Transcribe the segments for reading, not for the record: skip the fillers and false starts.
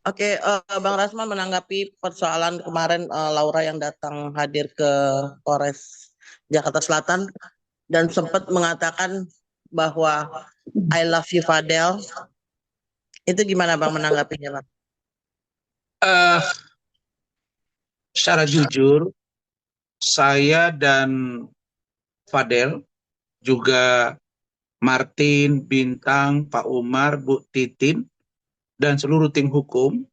Oke, Bang Rasman menanggapi persoalan kemarin Laura yang datang hadir ke Polres Jakarta Selatan dan sempat mengatakan bahwa I love you Fadel. Itu gimana Bang menanggapinya Bang? Eh, Secara jujur, saya dan Fadel, juga Martin, Bintang, Pak Umar, Bu Titin, dan seluruh tim hukum,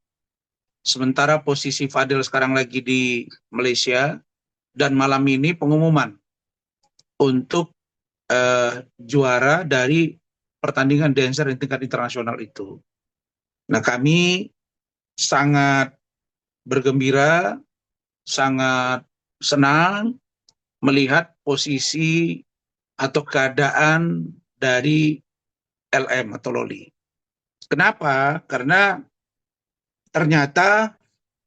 sementara posisi Fadel sekarang lagi di Malaysia, dan malam ini pengumuman untuk juara dari pertandingan dancer di tingkat internasional itu. Nah, kami sangat bergembira, sangat senang melihat posisi atau keadaan dari LM atau Loli. Kenapa? Karena ternyata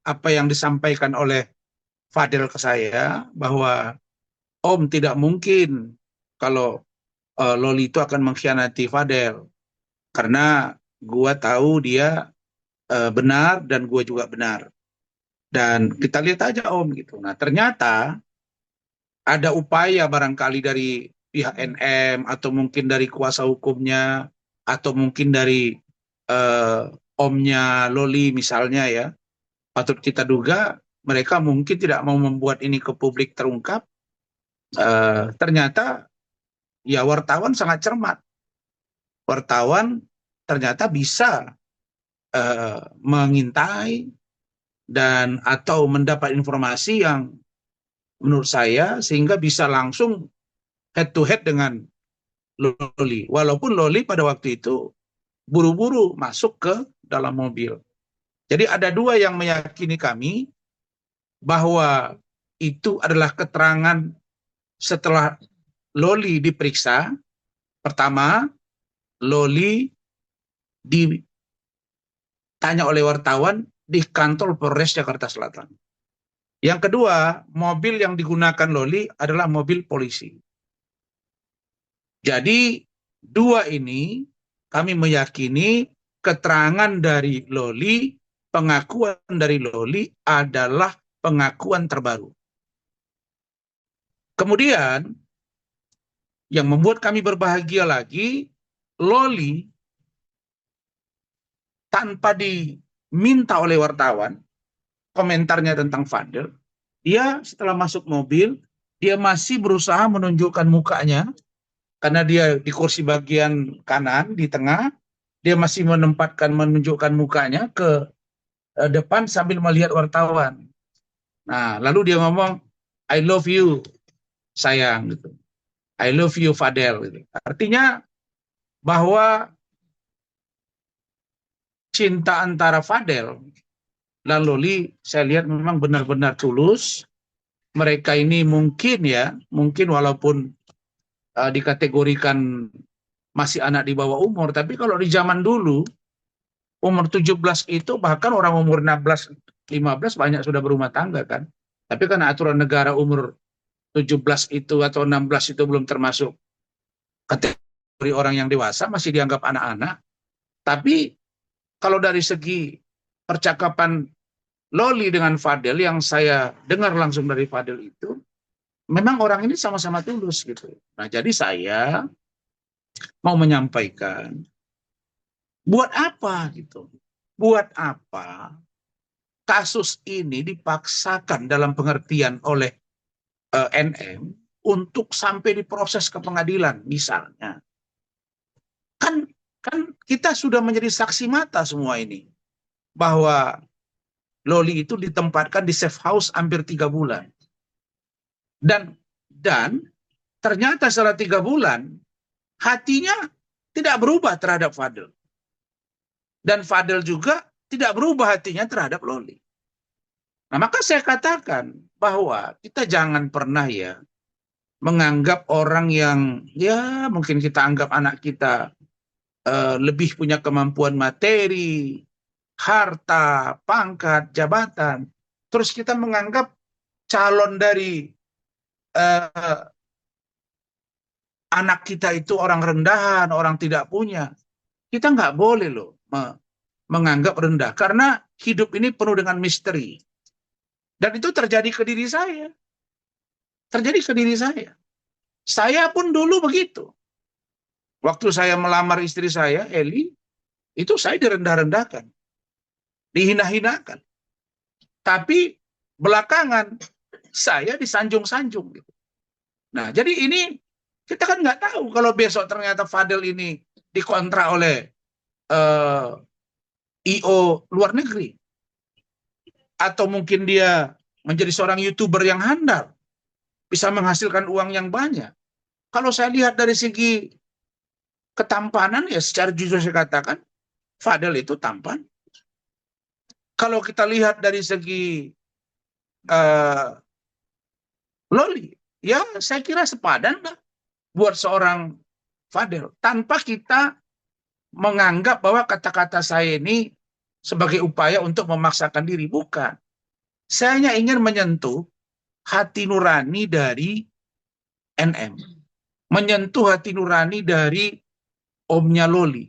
apa yang disampaikan oleh Fadel ke saya bahwa Om tidak mungkin kalau Loli itu akan mengkhianati Fadel karena gua tahu dia benar dan gua juga benar. Dan kita lihat aja Om gitu. Nah, ternyata ada upaya barangkali dari pihak NM atau mungkin dari kuasa hukumnya atau mungkin dari eh, omnya Loli misalnya ya, patut kita duga mereka mungkin tidak mau membuat ini ke publik terungkap. Ternyata ya wartawan sangat cermat. Wartawan ternyata bisa mengintai dan atau mendapat informasi yang menurut saya sehingga bisa langsung head to head dengan Loli. Walaupun Loli pada waktu itu buru-buru masuk ke dalam mobil. Jadi ada dua yang meyakini kami bahwa itu adalah keterangan setelah Loli diperiksa. Pertama, Loli ditanya oleh wartawan di kantor Polres Jakarta Selatan. Yang kedua, mobil yang digunakan Loli adalah mobil polisi. Jadi dua ini kami meyakini keterangan dari Loli, pengakuan dari Loli adalah pengakuan terbaru. Kemudian yang membuat kami berbahagia lagi, Loli tanpa diminta oleh wartawan komentarnya tentang Fadel, dia setelah masuk mobil, dia masih berusaha menunjukkan mukanya karena dia di kursi bagian kanan di tengah, dia masih menunjukkan mukanya ke depan sambil melihat wartawan. Nah, lalu dia ngomong, I love you, sayang gitu. I love you, Fadel. Gitu. Artinya bahwa cinta antara Fadel dan Loli, saya lihat memang benar-benar tulus. Mereka ini mungkin walaupun dikategorikan masih anak di bawah umur, tapi kalau di zaman dulu, umur 17 itu bahkan orang umur 16, 15 banyak sudah berumah tangga kan. Tapi karena aturan negara umur 17 itu atau 16 itu belum termasuk kategori orang yang dewasa, masih dianggap anak-anak. Tapi kalau dari segi percakapan Loli dengan Fadel yang saya dengar langsung dari Fadel itu, memang orang ini sama-sama tulus gitu. Nah, jadi saya mau menyampaikan, buat apa gitu? Buat apa kasus ini dipaksakan dalam pengertian oleh NM untuk sampai diproses ke pengadilan misalnya? Kan kan kita sudah menjadi saksi mata semua ini bahwa Loli itu ditempatkan di safe house hampir 3 bulan dan ternyata setelah 3 bulan hatinya tidak berubah terhadap Fadel dan Fadel juga tidak berubah hatinya terhadap Loli. Nah, maka saya katakan bahwa kita jangan pernah ya menganggap orang yang ya mungkin kita anggap anak kita lebih punya kemampuan materi, harta, pangkat, jabatan. Terus kita menganggap calon dari uh, anak kita itu orang rendahan, orang tidak punya. Kita nggak boleh loh menganggap rendah karena hidup ini penuh dengan misteri. Dan itu terjadi ke diri saya. Terjadi ke diri saya. Saya pun dulu begitu. Waktu saya melamar istri saya, Eli, itu saya direndah-rendahkan, dihina-hinakan. Tapi belakangan saya disanjung-sanjung gitu. Nah, jadi ini kita kan nggak tahu kalau besok ternyata Fadel ini dikontrak oleh IO luar negeri. Atau mungkin dia menjadi seorang YouTuber yang handal, bisa menghasilkan uang yang banyak. Kalau saya lihat dari segi ketampanan, ya secara jujur saya katakan, Fadel itu tampan. Kalau kita lihat dari segi Loli, ya saya kira sepadan lah buat seorang Fadel. Tanpa kita menganggap bahwa kata-kata saya ini sebagai upaya untuk memaksakan diri. Bukan. Saya hanya ingin menyentuh hati nurani dari NM. Menyentuh hati nurani dari omnya Loli.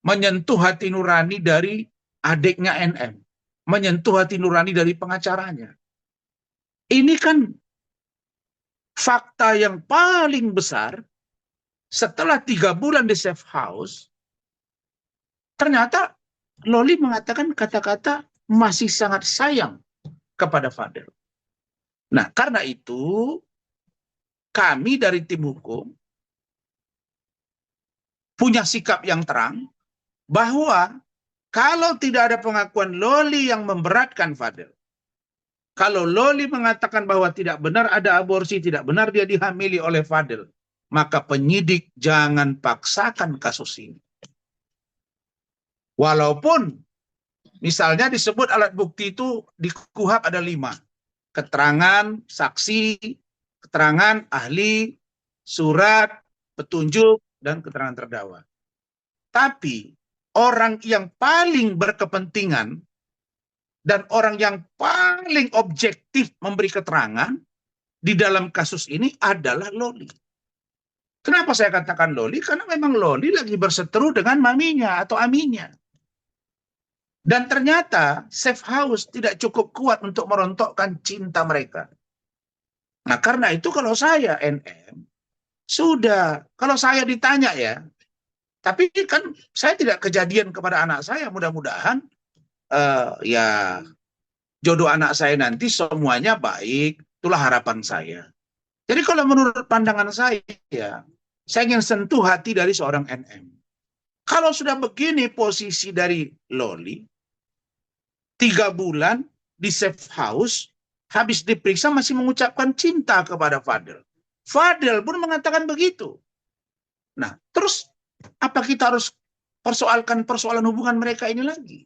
Menyentuh hati nurani dari adiknya NM. Menyentuh hati nurani dari pengacaranya. Ini kan fakta yang paling besar. Setelah 3 bulan di safe house, ternyata Loli mengatakan kata-kata masih sangat sayang kepada Fadel. Nah, karena itu kami dari tim hukum punya sikap yang terang bahwa kalau tidak ada pengakuan Loli yang memberatkan Fadel, kalau Loli mengatakan bahwa tidak benar ada aborsi, tidak benar dia dihamili oleh Fadel, maka penyidik jangan paksakan kasus ini. Walaupun misalnya disebut alat bukti itu di KUHP ada 5. Keterangan saksi, keterangan ahli, surat, petunjuk, dan keterangan terdakwa. Tapi orang yang paling berkepentingan dan orang yang paling objektif memberi keterangan di dalam kasus ini adalah Loli. Kenapa saya katakan Loli? Karena memang Loli lagi berseteru dengan maminya atau aminya. Dan ternyata safe house tidak cukup kuat untuk merontokkan cinta mereka. Nah, karena itu kalau saya NM, sudah, kalau saya ditanya ya, tapi kan saya tidak kejadian kepada anak saya, mudah-mudahan ya jodoh anak saya nanti semuanya baik, itulah harapan saya. Jadi kalau menurut pandangan saya ingin sentuh hati dari seorang NM. Kalau sudah begini posisi dari Loli, 3 bulan di safe house, habis diperiksa masih mengucapkan cinta kepada Fadel. Fadel pun mengatakan begitu. Nah, terus apa kita harus persoalkan persoalan hubungan mereka ini lagi?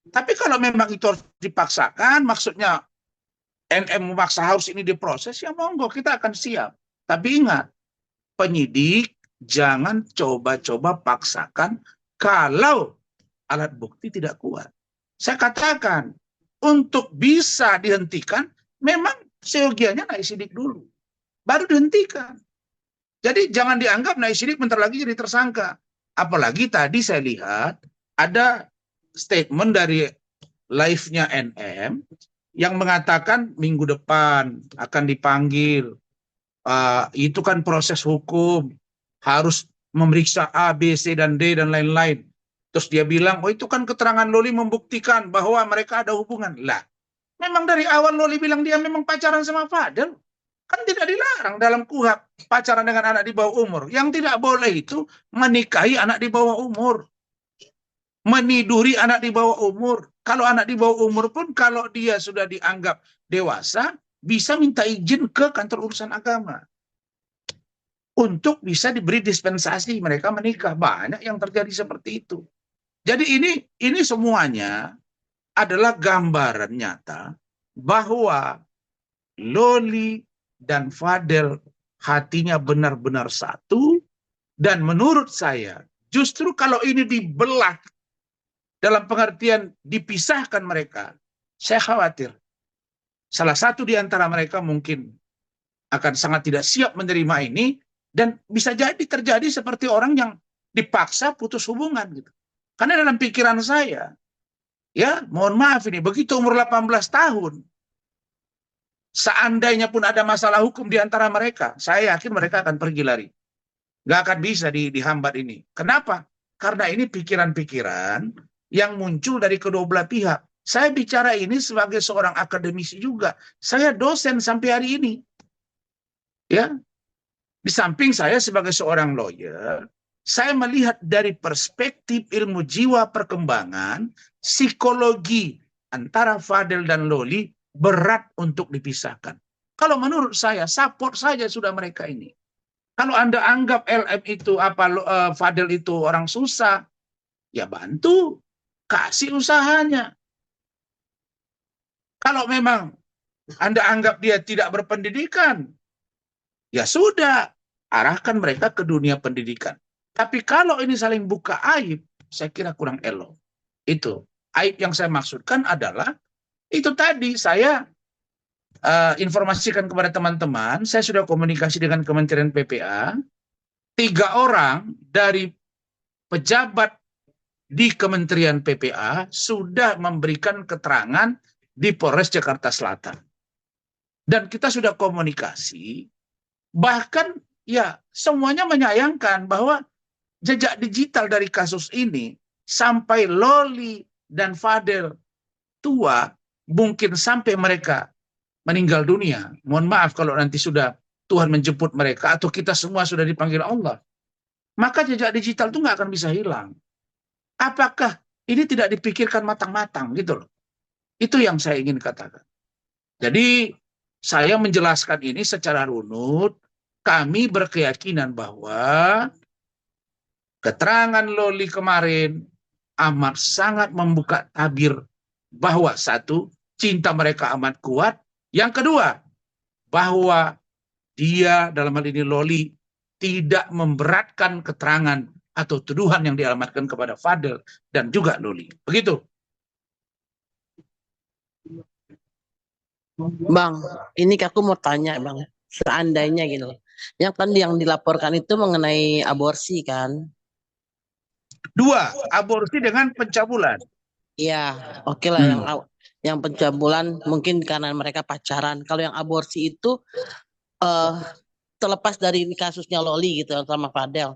Tapi kalau memang itu harus dipaksakan, maksudnya NM memaksa harus ini diproses, ya monggo kita akan siap. Tapi ingat, penyidik jangan coba-coba paksakan kalau alat bukti tidak kuat. Saya katakan, untuk bisa dihentikan, memang seyogianya naik sidik dulu. Baru dihentikan. Jadi jangan dianggap naik sidik bentar lagi jadi tersangka. Apalagi tadi saya lihat, ada statement dari live-nya NM, yang mengatakan minggu depan akan dipanggil. Itu kan proses hukum. Harus memeriksa A, B, C, dan D, dan lain-lain. Terus dia bilang, oh itu kan keterangan Loli membuktikan bahwa mereka ada hubungan. Lah, memang dari awal Loli bilang dia memang pacaran sama Fadel. Kan tidak dilarang dalam KUHP pacaran dengan anak di bawah umur. Yang tidak boleh itu menikahi anak di bawah umur. Meniduri anak di bawah umur. Kalau anak di bawah umur pun kalau dia sudah dianggap dewasa, bisa minta izin ke kantor urusan agama. Untuk bisa diberi dispensasi mereka menikah. Banyak yang terjadi seperti itu. Jadi ini semuanya adalah gambaran nyata bahwa Loli dan Fadel hatinya benar-benar satu. Dan menurut saya, justru kalau ini dibelah dalam pengertian dipisahkan mereka, saya khawatir salah satu di antara mereka mungkin akan sangat tidak siap menerima ini, dan bisa jadi terjadi seperti orang yang dipaksa putus hubungan gitu. Karena dalam pikiran saya, Ya, mohon maaf ini, begitu umur 18 tahun, seandainya pun ada masalah hukum di antara mereka, saya yakin mereka akan pergi lari. Nggak akan bisa dihambat ini. Kenapa? Karena ini pikiran-pikiran yang muncul dari kedua belah pihak. Saya bicara ini sebagai seorang akademisi juga. Saya dosen sampai hari ini. Ya, di samping saya sebagai seorang lawyer, saya melihat dari perspektif ilmu jiwa perkembangan, psikologi antara Fadel dan Loli berat untuk dipisahkan. Kalau menurut saya, support saja sudah mereka ini. Kalau Anda anggap LM itu Fadel itu orang susah, ya bantu, kasih usahanya. Kalau memang Anda anggap dia tidak berpendidikan, ya sudah, arahkan mereka ke dunia pendidikan. Tapi kalau ini saling buka aib, saya kira kurang elok. Itu aib yang saya maksudkan adalah itu tadi saya informasikan kepada teman-teman, saya sudah komunikasi dengan Kementerian PPA, 3 orang dari pejabat di Kementerian PPA sudah memberikan keterangan di Polres Jakarta Selatan. Dan kita sudah komunikasi, bahkan ya semuanya menyayangkan bahwa jejak digital dari kasus ini sampai Loli dan Fadel tua, mungkin sampai mereka meninggal dunia. Mohon maaf kalau nanti sudah Tuhan menjemput mereka atau kita semua sudah dipanggil Allah. Maka jejak digital itu nggak akan bisa hilang. Apakah ini tidak dipikirkan matang-matang gitu loh. Itu yang saya ingin katakan. Jadi saya menjelaskan ini secara runut. Kami berkeyakinan bahwa keterangan Loli kemarin amat sangat membuka tabir bahwa satu, cinta mereka amat kuat. Yang kedua, bahwa dia dalam hal ini Loli tidak memberatkan keterangan atau tuduhan yang dialamatkan kepada Fadel dan juga Loli. Begitu. Bang, ini aku mau tanya Bang, seandainya gitu loh. Yang kan yang dilaporkan itu mengenai aborsi kan? 2, aborsi dengan pencabulan. Iya, oke lah yang pencabulan mungkin karena mereka pacaran. Kalau yang aborsi itu eh terlepas dari kasusnya Loli gitu sama Fadel.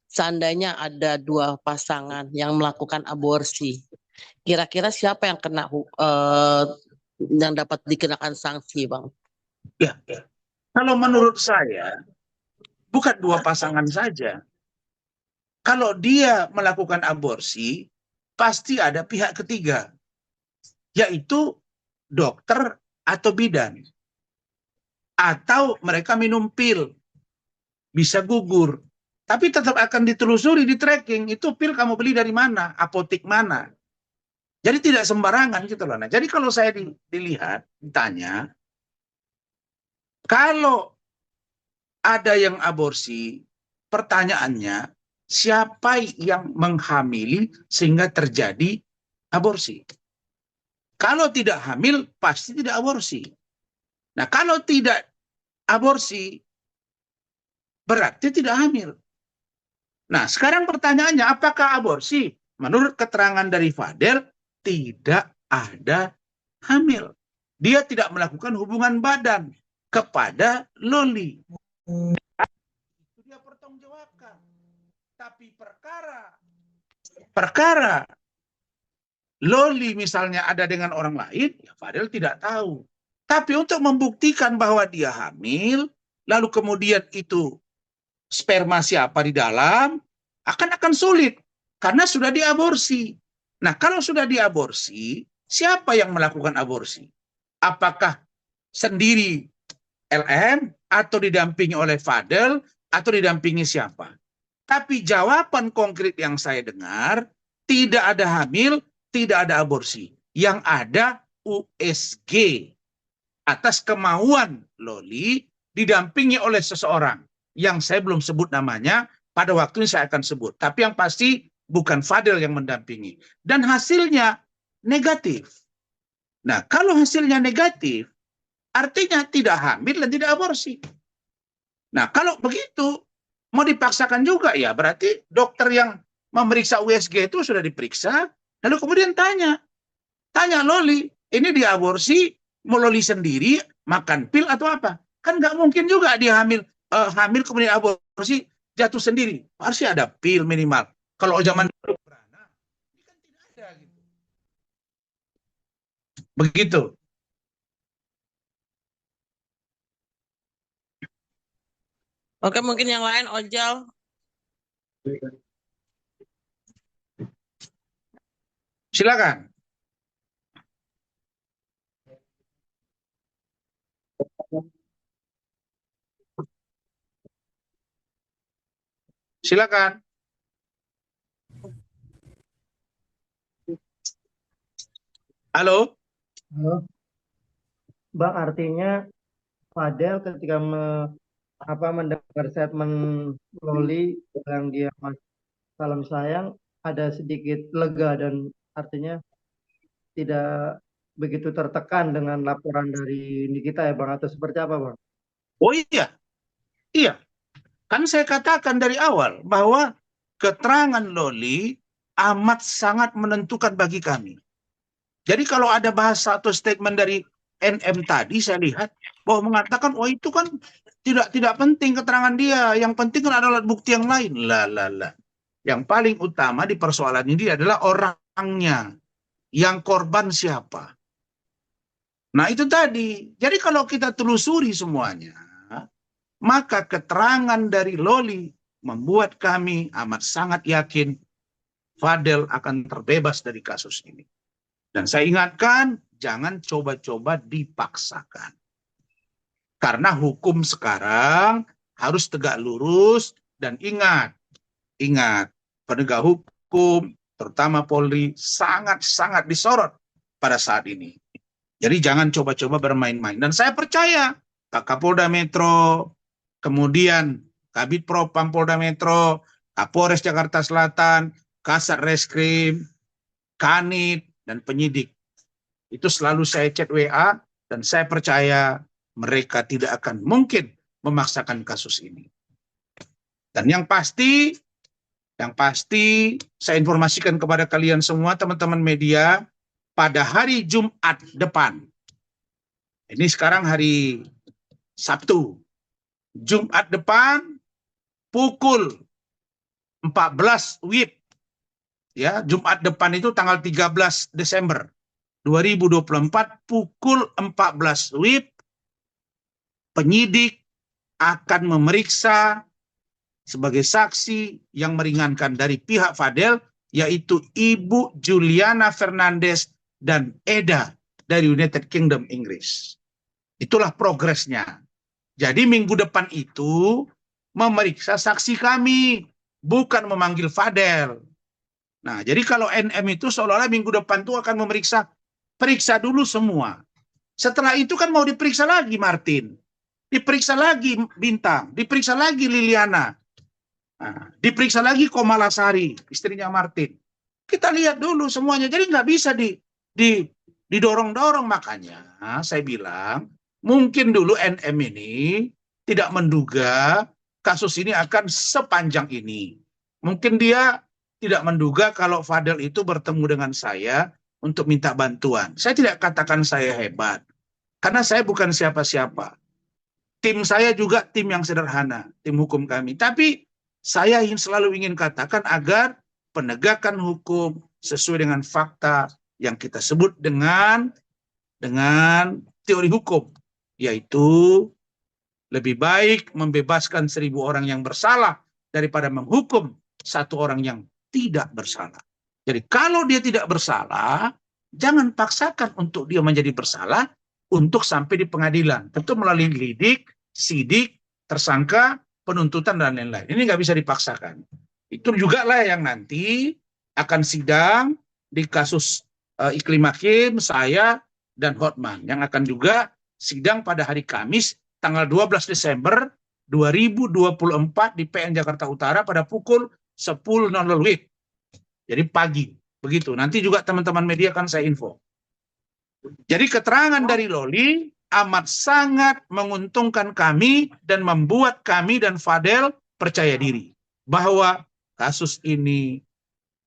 Seandainya ada 2 pasangan yang melakukan aborsi, kira-kira siapa yang kena yang dapat dikenakan sanksi, Bang? Ya, kalau menurut saya bukan 2 pasangan saja. Kalau dia melakukan aborsi, pasti ada pihak ketiga, yaitu dokter atau bidan. Atau mereka minum pil, bisa gugur. Tapi tetap akan ditelusuri, di tracking, itu pil kamu beli dari mana, apotek mana. Jadi tidak sembarangan gitu loh. Nah, jadi kalau saya dilihat, ditanya, kalau ada yang aborsi, pertanyaannya, siapa yang menghamili sehingga terjadi aborsi? Kalau tidak hamil, pasti tidak aborsi. Nah, kalau tidak aborsi, berarti tidak hamil. Nah, sekarang pertanyaannya, apakah aborsi? Menurut keterangan dari Fadel, tidak ada hamil. Dia tidak melakukan hubungan badan kepada Loli. Itu dia pertanggungjawabkan. Tapi perkara Loli misalnya ada dengan orang lain, ya Fadel tidak tahu. Tapi untuk membuktikan bahwa dia hamil, lalu kemudian itu sperma siapa di dalam, akan sulit. Karena sudah diaborsi. Nah, kalau sudah diaborsi, siapa yang melakukan aborsi? Apakah sendiri LM, atau didampingi oleh Fadel, atau didampingi siapa? Tapi jawaban konkret yang saya dengar, tidak ada hamil, tidak ada aborsi. Yang ada USG atas kemauan Loli didampingi oleh seseorang yang saya belum sebut namanya, pada waktu ini saya akan sebut. Tapi yang pasti bukan Fadel yang mendampingi. Dan hasilnya negatif. Nah, kalau hasilnya negatif, artinya tidak hamil dan tidak aborsi. Nah, kalau begitu, mau dipaksakan juga ya, berarti dokter yang memeriksa USG itu sudah diperiksa, lalu kemudian tanya, Tanya Loli, ini diaborsi, mau Loli sendiri, makan pil atau apa? Kan nggak mungkin juga dia hamil kemudian aborsi, jatuh sendiri. Harusnya ada pil minimal. Kalau zaman dulu beranak, ini kan tidak ada gitu. Begitu. Oke, mungkin yang lain, Ojal. Silakan. Silakan. Halo. Halo, Bang, artinya Fadel ketika mendengar statement Loli yang dia Mas salam sayang ada sedikit lega dan artinya tidak begitu tertekan dengan laporan dari Nikita ya Bang, atau seperti apa Bang? Oh iya, iya. Kan saya katakan dari awal bahwa keterangan Loli amat sangat menentukan bagi kami. Jadi kalau ada bahasa atau statement dari NM tadi, saya lihat bahwa mengatakan, oh itu kan tidak penting keterangan dia, yang penting kan adalah bukti yang lain. Lah. Yang paling utama di persoalan ini adalah orangnya, yang korban siapa. Nah itu tadi. Jadi kalau kita telusuri semuanya, maka keterangan dari Loli membuat kami amat sangat yakin Fadel akan terbebas dari kasus ini. Dan saya ingatkan, jangan coba-coba dipaksakan. Karena hukum sekarang harus tegak lurus dan ingat, penegak hukum, terutama Polri, sangat-sangat disorot pada saat ini. Jadi jangan coba-coba bermain-main. Dan saya percaya Pak Kapolda Metro, kemudian Kabid Propam Polda Metro, Kapolres Jakarta Selatan, Kasat Reskrim, Kanit, dan penyidik. Itu selalu saya chat WA, dan saya percaya mereka tidak akan mungkin memaksakan kasus ini. Dan yang pasti saya informasikan kepada kalian semua, teman-teman media, pada hari Jumat depan, ini sekarang hari Sabtu, Jumat depan, pukul 14 WIB, ya, Jumat depan itu tanggal 13 Desember 2024, pukul 14 WIB, penyidik akan memeriksa sebagai saksi yang meringankan dari pihak Fadel, yaitu Ibu Juliana Fernandes dan Eda dari United Kingdom Inggris. Itulah progresnya. Jadi minggu depan itu memeriksa saksi kami, bukan memanggil Fadel. Nah, jadi kalau NM itu seolah-olah minggu depan itu akan periksa dulu semua. Setelah itu kan mau diperiksa lagi Martin, diperiksa lagi Bintang, diperiksa lagi Liliana, nah, diperiksa lagi Komalasari, istrinya Martin. Kita lihat dulu semuanya, jadi nggak bisa didorong-dorong. Makanya saya bilang, mungkin dulu NM ini tidak menduga kasus ini akan sepanjang ini. Mungkin dia tidak menduga kalau Fadel itu bertemu dengan saya untuk minta bantuan. Saya tidak katakan saya hebat, karena saya bukan siapa-siapa. Tim saya juga tim yang sederhana, tim hukum kami. Tapi saya selalu ingin katakan agar penegakan hukum sesuai dengan fakta yang kita sebut dengan teori hukum, yaitu lebih baik membebaskan 1.000 orang yang bersalah daripada menghukum satu orang yang tidak bersalah. Jadi kalau dia tidak bersalah, jangan paksakan untuk dia menjadi bersalah untuk sampai di pengadilan. Tentu melalui lidik, sidik, tersangka, penuntutan, dan lain-lain. Ini nggak bisa dipaksakan. Itu juga lah yang nanti akan sidang di kasus Iklim Hakim, saya, dan Hotman. Yang akan juga sidang pada hari Kamis, tanggal 12 Desember 2024 di PN Jakarta Utara pada pukul 10.00 WIB. Jadi pagi. Begitu. Nanti juga teman-teman media kan saya info. Jadi keterangan dari Loli amat sangat menguntungkan kami dan membuat kami dan Fadel percaya diri bahwa kasus ini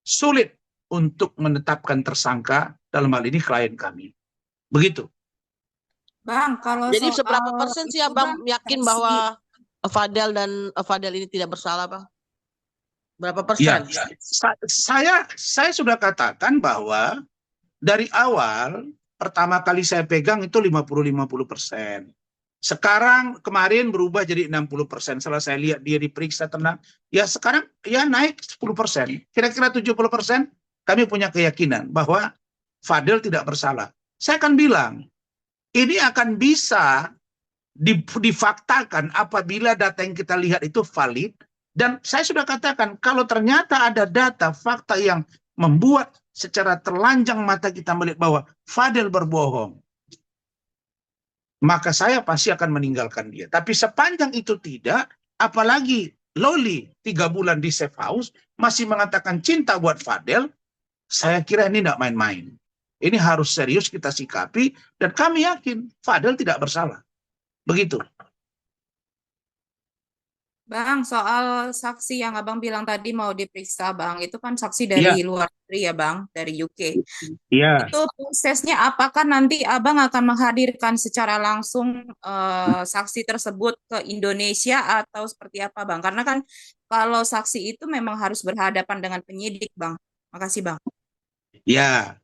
sulit untuk menetapkan tersangka dalam hal ini klien kami. Begitu. Bang, kalau Jadi soal seberapa persen sih itu, Abang Bang, yakin saksi bahwa Fadel ini tidak bersalah, Bang? Berapa Ya, persen? saya sudah katakan bahwa dari awal pertama kali saya pegang itu 50-50%. Sekarang kemarin berubah jadi 60%. Setelah saya lihat dia diperiksa tenang, ya sekarang ya naik 10%. Kira-kira 70% kami punya keyakinan bahwa Fadel tidak bersalah. Saya akan bilang, ini akan bisa difaktakan apabila data yang kita lihat itu valid. Dan saya sudah katakan, kalau ternyata ada data, fakta yang membuat secara telanjang mata kita melihat bahwa Fadel berbohong, maka saya pasti akan meninggalkan dia. Tapi sepanjang itu tidak, apalagi Loli 3 bulan di safe house, masih mengatakan cinta buat Fadel, saya kira ini tidak main-main. Ini harus serius kita sikapi, dan kami yakin Fadel tidak bersalah. Begitu. Bang, soal saksi yang Abang bilang tadi mau diperiksa, Bang, itu kan saksi dari Iya, luar negeri ya, Bang, dari UK. iya. Itu prosesnya apakah nanti Abang akan menghadirkan secara langsung saksi tersebut ke Indonesia atau seperti apa, Bang? Karena kan kalau saksi itu memang harus berhadapan dengan penyidik, Bang. Makasih, Bang. Ya,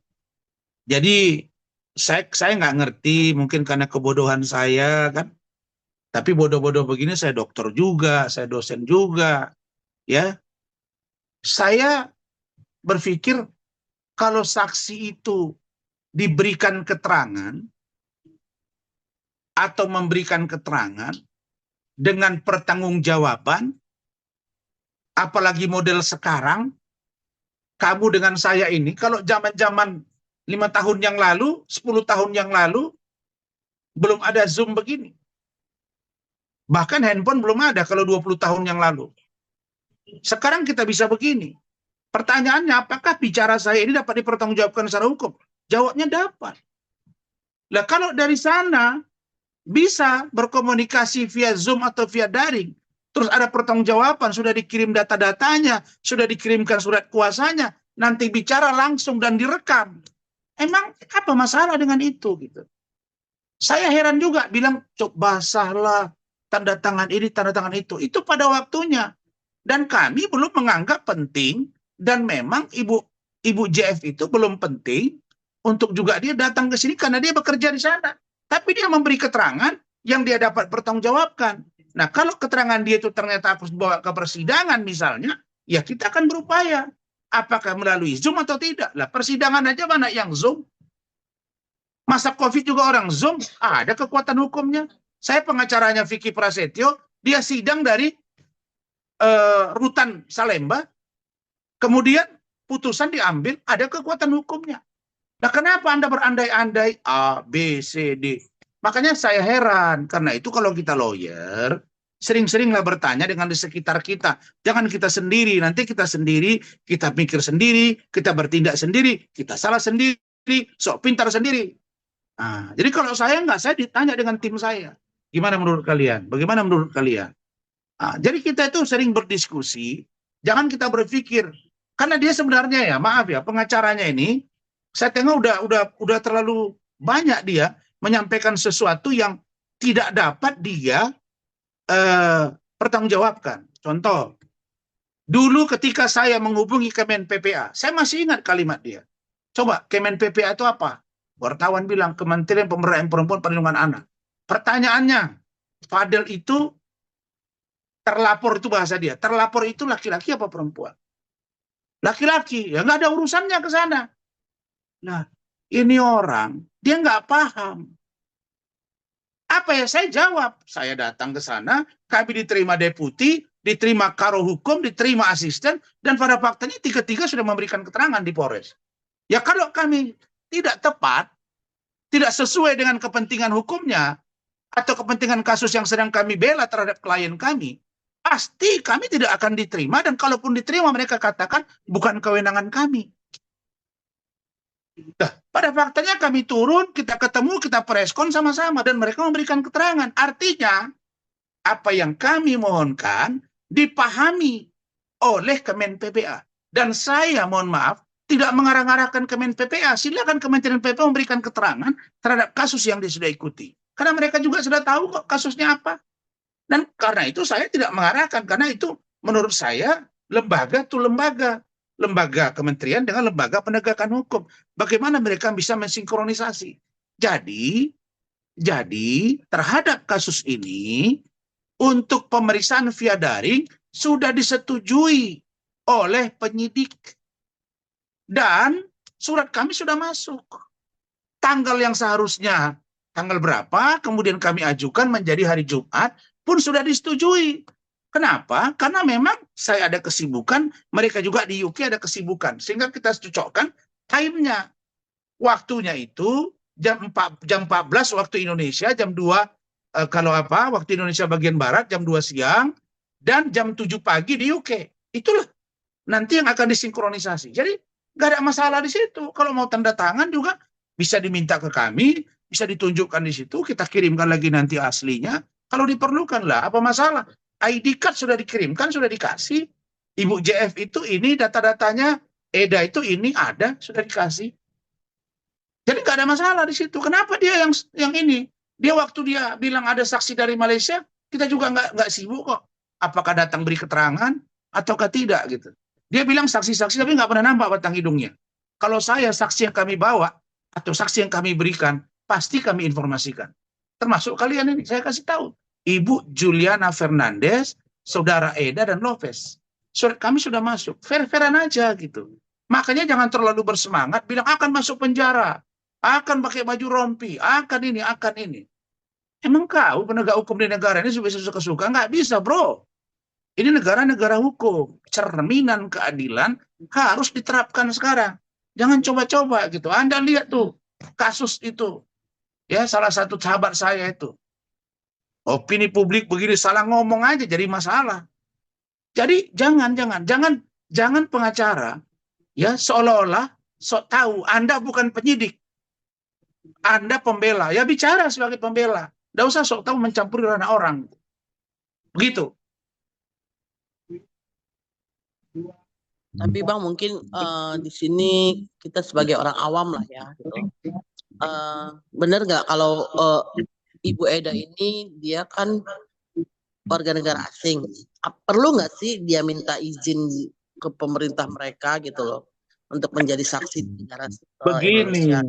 jadi saya nggak ngerti, mungkin karena kebodohan saya kan. Tapi bodoh-bodoh begini saya dokter juga, saya dosen juga, ya. Saya berpikir kalau saksi itu diberikan keterangan atau memberikan keterangan dengan pertanggungjawaban, apalagi model sekarang, kamu dengan saya ini, kalau zaman-zaman 5 tahun yang lalu, 10 tahun yang lalu, belum ada Zoom begini. Bahkan handphone belum ada kalau 20 tahun yang lalu. Sekarang kita bisa begini. Pertanyaannya, apakah bicara saya ini dapat dipertanggungjawabkan secara hukum? Jawabnya dapat. Nah, kalau dari sana bisa berkomunikasi via Zoom atau via daring, terus ada pertanggungjawaban, sudah dikirim data-datanya, sudah dikirimkan surat kuasanya, nanti bicara langsung dan direkam. Emang apa masalah dengan itu gitu? Saya heran juga bilang coba basahlah, tanda tangan ini, tanda tangan itu. Itu pada waktunya. Dan kami belum menganggap penting, dan memang Ibu JF itu belum penting untuk juga dia datang ke sini karena dia bekerja di sana. Tapi dia memberi keterangan yang dia dapat bertanggungjawabkan. Nah, kalau keterangan dia itu ternyata harus dibawa ke persidangan misalnya, ya kita akan berupaya. Apakah melalui Zoom atau tidak? Lah, persidangan aja mana yang Zoom? Masa COVID juga orang Zoom, ada kekuatan hukumnya. Saya pengacaranya Vicky Prasetyo, dia sidang dari Rutan Salemba, kemudian putusan diambil, ada kekuatan hukumnya. Nah, kenapa Anda berandai-andai A, B, C, D? Makanya saya heran, karena itu kalau kita lawyer, sering-seringlah bertanya dengan di sekitar kita. Jangan kita sendiri, nanti kita sendiri, kita mikir sendiri, kita bertindak sendiri, kita salah sendiri, sok pintar sendiri. Nah, jadi kalau saya enggak, saya ditanya dengan tim saya. Gimana menurut kalian? Bagaimana menurut kalian? Nah, jadi kita itu sering berdiskusi, jangan kita berpikir, karena dia sebenarnya ya, maaf ya, pengacaranya ini, saya tengok udah terlalu banyak dia menyampaikan sesuatu yang tidak dapat dia pertanggungjawabkan. Contoh, dulu ketika saya menghubungi Kemen PPA, saya masih ingat kalimat dia. Coba, Kemen PPA itu apa? Wartawan bilang, Kementerian Pemberdayaan Perempuan Perlindungan Anak. Pertanyaannya, Fadel itu terlapor, itu bahasa dia, terlapor itu laki-laki apa perempuan? Laki-laki, ya nggak ada urusannya ke sana. Nah, ini orang, dia nggak paham. Apa ya, saya jawab, saya datang ke sana, kami diterima deputi, diterima karo hukum, diterima asisten, dan pada faktanya tiga-tiga sudah memberikan keterangan di Polres. Ya kalau kami tidak tepat, tidak sesuai dengan kepentingan hukumnya, atau kepentingan kasus yang sedang kami bela terhadap klien kami, pasti kami tidak akan diterima, dan kalaupun diterima mereka katakan bukan kewenangan kami. Nah, pada faktanya kami turun, kita ketemu, kita preskon sama-sama, dan mereka memberikan keterangan. Artinya, apa yang kami mohonkan dipahami oleh Kemen PPA. Dan saya mohon maaf, tidak mengarah-arahkan Kemen PPA. Silakan Kementerian PPA memberikan keterangan terhadap kasus yang dia sudah ikuti. Karena mereka juga sudah tahu kok kasusnya apa. Dan karena itu saya tidak mengarahkan, karena itu menurut saya lembaga itu lembaga. Lembaga kementerian dengan lembaga penegakan hukum. Bagaimana mereka bisa mensinkronisasi. Jadi terhadap kasus ini, untuk pemeriksaan via daring sudah disetujui oleh penyidik. Dan surat kami sudah masuk. Tanggal yang seharusnya tanggal berapa, kemudian kami ajukan menjadi hari Jumat, pun sudah disetujui. Kenapa? Karena memang saya ada kesibukan, mereka juga di UK ada kesibukan. Sehingga kita cocokkan time-nya. Waktunya itu jam 14 waktu Indonesia, jam 2 waktu Indonesia bagian Barat, jam 2 siang, dan jam 7 pagi di UK. Itulah nanti yang akan disinkronisasi. Jadi nggak ada masalah di situ. Kalau mau tanda tangan juga bisa diminta ke kami, bisa ditunjukkan di situ, kita kirimkan lagi nanti aslinya. Kalau diperlukan lah, apa masalah? ID card sudah dikirimkan, sudah dikasih. Ibu JF itu ini data-datanya, EDA itu ini ada, sudah dikasih. Jadi nggak ada masalah di situ. Kenapa dia yang ini? Dia waktu dia bilang ada saksi dari Malaysia, kita juga nggak sibuk kok. Apakah datang beri keterangan ataukah tidak gitu. Dia bilang saksi-saksi tapi nggak pernah nampak batang hidungnya. Kalau saya saksi yang kami bawa atau saksi yang kami berikan, pasti kami informasikan. Termasuk kalian ini, saya kasih tahu. Ibu Juliana Fernandes, Saudara Eda dan Lopez. Surat kami sudah masuk, fair-fairan aja gitu. Makanya jangan terlalu bersemangat, bilang akan masuk penjara, akan pakai baju rompi, akan ini. Emang kau penegak hukum di negara ini suka-suka? Nggak bisa bro. Ini negara-negara hukum, cerminan keadilan harus diterapkan sekarang. Jangan coba-coba gitu. Anda lihat tuh kasus itu, ya salah satu sahabat saya itu. Opini publik begini salah ngomong aja jadi masalah. Jadi jangan pengacara ya seolah-olah sok tahu Anda bukan penyidik. Anda pembela, ya bicara sebagai pembela. Nggak usah sok tahu mencampuri ranah orang. Begitu. Tapi Bang mungkin di sini kita sebagai orang awam lah ya. Gitu. Bener nggak kalau Ibu Eda ini dia kan warga negara asing. Perlu nggak sih dia minta izin ke pemerintah mereka gitu loh untuk menjadi saksi di negara Begini, Indonesia?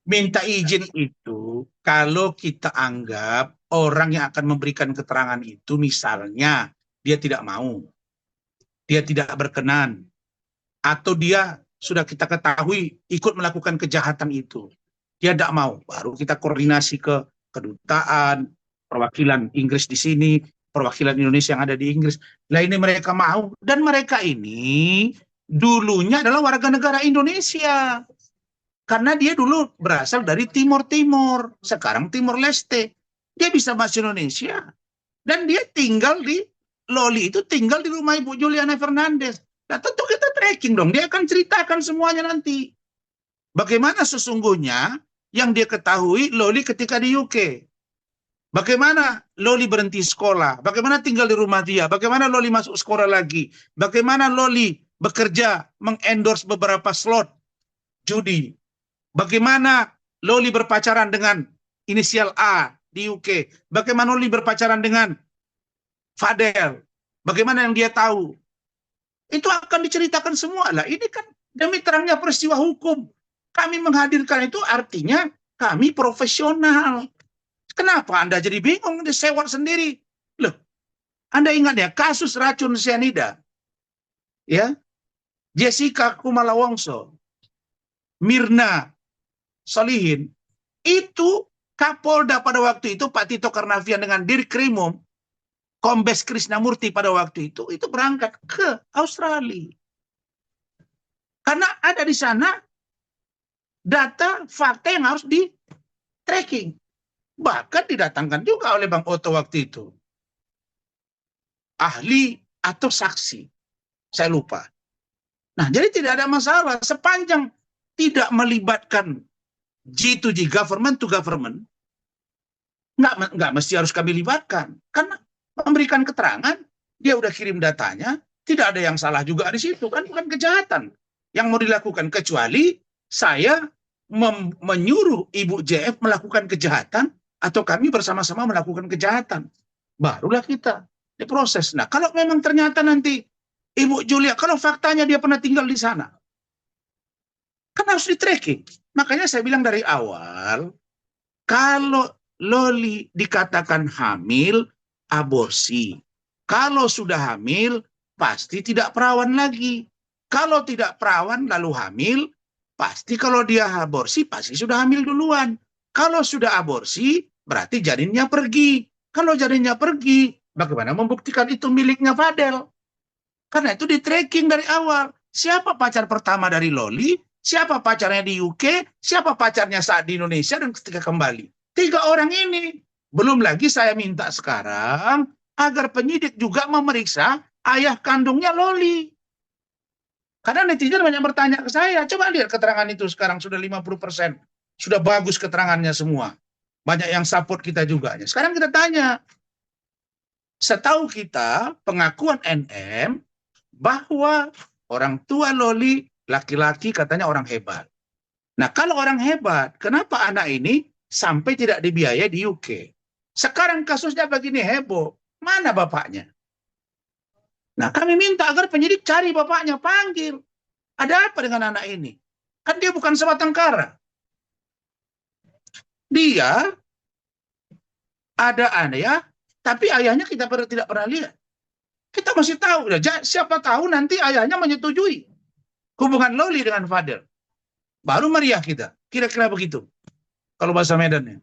minta izin itu kalau kita anggap orang yang akan memberikan keterangan itu misalnya dia tidak mau, dia tidak berkenan, atau dia sudah kita ketahui ikut melakukan kejahatan itu. Dia tidak mau, baru kita koordinasi ke kedutaan, perwakilan Inggris di sini, perwakilan Indonesia yang ada di Inggris. Lah ini mereka mau, dan mereka ini dulunya adalah warga negara Indonesia. Karena dia dulu berasal dari Timur, sekarang Timor Leste. Dia bisa masuk Indonesia. Dan dia tinggal di, Loli itu tinggal di rumah Ibu Juliana Fernandes. Nah tentu kita tracking dong, dia akan ceritakan semuanya nanti. Bagaimana sesungguhnya yang dia ketahui Loli ketika di UK. Bagaimana Loli berhenti sekolah, bagaimana tinggal di rumah dia, bagaimana Loli masuk sekolah lagi, bagaimana Loli bekerja mengendorse beberapa slot judi, bagaimana Loli berpacaran dengan inisial A di UK, bagaimana Loli berpacaran dengan Fadel, bagaimana yang dia tahu. Itu akan diceritakan semua lah. Ini kan demi terangnya peristiwa hukum. Kami menghadirkan itu artinya kami profesional. Kenapa Anda jadi bingung, disewat sendiri? Loh, Anda ingat ya kasus racun cyanida? Ya, Jessica Kumala Wongso, Mirna Solihin, itu Kapolda pada waktu itu Pak Tito Karnavian dengan Dirkrimum, Kombes Krisnamurti pada waktu itu berangkat ke Australia. Karena ada di sana data fakta yang harus di tracking. Bahkan didatangkan juga oleh Bang Otto waktu itu. Ahli atau saksi. Saya lupa. Nah, jadi tidak ada masalah. Sepanjang tidak melibatkan G2G, government to government, nggak mesti harus kami libatkan. Karena memberikan keterangan, dia udah kirim datanya, tidak ada yang salah juga di situ. Kan bukan kejahatan. yang mau dilakukan, kecuali saya menyuruh Ibu JF melakukan kejahatan atau kami bersama-sama melakukan kejahatan. Barulah kita diproses. Nah, kalau memang ternyata nanti Ibu Julia, kalau faktanya dia pernah tinggal di sana, kan harus di-tracking. Makanya saya bilang dari awal, kalau Loli dikatakan hamil, aborsi. Kalau sudah hamil, pasti tidak perawan lagi. Kalau tidak perawan lalu hamil, pasti kalau dia aborsi, pasti sudah hamil duluan. Kalau sudah aborsi, berarti janinnya pergi. Kalau janinnya pergi, bagaimana membuktikan itu miliknya Fadel? Karena itu di-tracking dari awal. Siapa pacar pertama dari Loli? Siapa pacarnya di UK? Siapa pacarnya saat di Indonesia dan ketika kembali? 3 orang ini. Belum lagi saya minta sekarang agar penyidik juga memeriksa ayah kandungnya Loli. Karena netizen banyak bertanya ke saya, coba lihat keterangan itu sekarang sudah 50%. Sudah bagus keterangannya semua. Banyak yang support kita juga. Sekarang kita tanya, setahu kita pengakuan NM bahwa orang tua Loli laki-laki katanya orang hebat. Nah, kalau orang hebat, kenapa anak ini sampai tidak dibiayai di UK? Sekarang kasusnya begini heboh, mana bapaknya? Nah, kami minta agar penyidik cari bapaknya, panggil. Ada apa dengan anak ini? Kan dia bukan sebatang kara. Dia ada ayah, tapi ayahnya kita tidak pernah lihat. Kita masih tahu, siapa tahu nanti ayahnya menyetujui hubungan Loli dengan Fadel. Baru meriah kita, kira-kira begitu. Kalau bahasa Medannya.